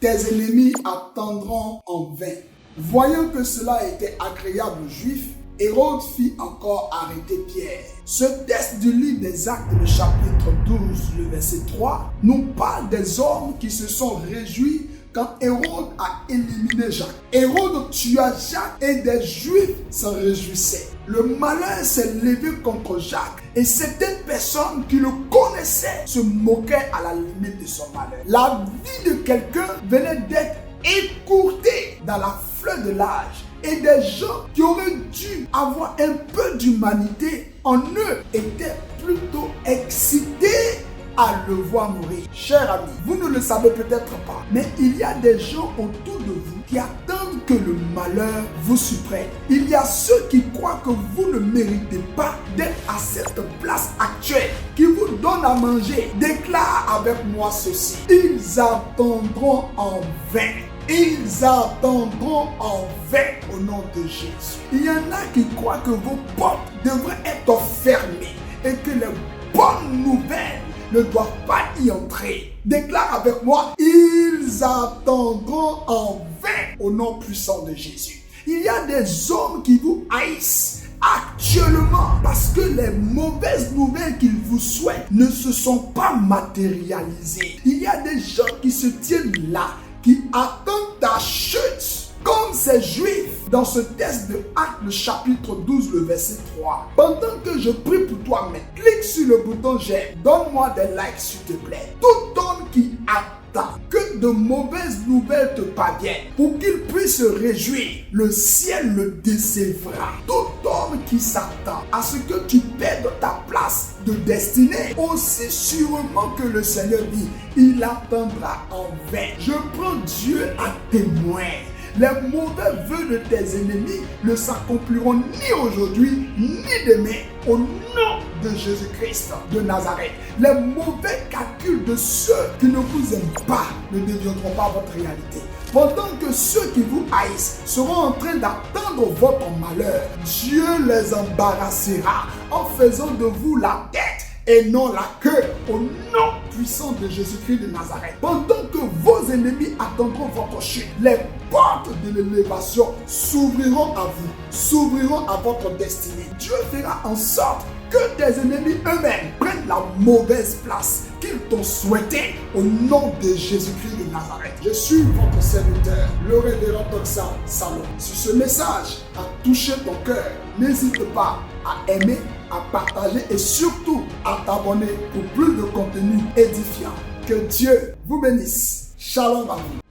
tes ennemis attendront en vain. Voyant que cela était agréable aux Juifs, Hérode fit encore arrêter Pierre. Ce texte du livre des Actes, le chapitre 12, le verset 3, nous parle des hommes qui se sont réjouis quand Hérode a éliminé Jacques. Hérode tua Jacques et des Juifs s'en réjouissaient. Le malheur s'est levé contre Jacques et certaines personnes qui le connaissaient se moquaient à la limite de son malheur. La vie de quelqu'un venait d'être écourtée dans la fleur de l'âge et des gens qui auraient dû avoir un peu d'humanité en eux étaient plutôt excités à le voir mourir. Chers amis, vous ne le savez peut-être pas, mais il y a des gens autour de vous qui attendent que le malheur vous surprenne. Il y a ceux qui croient que vous ne méritez pas d'être à cette place actuelle, qui vous donnent à manger. Déclare avec moi ceci: ils attendront en vain. Ils attendront en vain au nom de Jésus. Il y en a qui croient que vos portes devraient être fermées et que les bonnes nouvelles ne doivent pas y entrer. Déclare avec moi: ils attendront en vain au nom puissant de Jésus. Il y a des hommes qui vous haïssent actuellement parce que les mauvaises nouvelles qu'ils vous souhaitent ne se sont pas matérialisées. Il y a des gens qui se tiennent là, qui attendent ta chute, comme ces Juifs dans ce texte de Actes, le chapitre 12, le verset 3. Pendant que je prie pour toi, mais clique sur le bouton j'aime, donne-moi des likes s'il te plaît. Tout homme qui attend que de mauvaises nouvelles te parviennent pour qu'il puisse se réjouir, le ciel le décevra. Tout homme qui s'attend à ce que tu perdes ta place de destinée, aussi sûrement que le Seigneur dit, il attendra en vain. Je prends Dieu à témoin. Les mauvais vœux de tes ennemis ne s'accompliront ni aujourd'hui, ni demain, au nom de Jésus-Christ de Nazareth. Les mauvais calculs de ceux qui ne vous aiment pas ne deviendront pas votre réalité. Pendant que ceux qui vous haïssent seront en train d'attendre votre malheur, Dieu les embarrassera en faisant de vous la tête et non la queue, au nom puissant de Jésus-Christ de Nazareth. Pendant que vos ennemis attendront votre chute, les portes de l'élévation s'ouvriront à vous, s'ouvriront à votre destinée. Dieu fera en sorte que tes ennemis eux-mêmes prennent la mauvaise place qu'ils t'ont souhaité au nom de Jésus-Christ de Nazareth. Je suis votre serviteur, le révérend Toxa Salom. Si ce message a touché ton cœur, n'hésite pas à aimer, à partager et surtout à t'abonner pour plus de contenu édifiant. Que Dieu vous bénisse. Shalom à vous.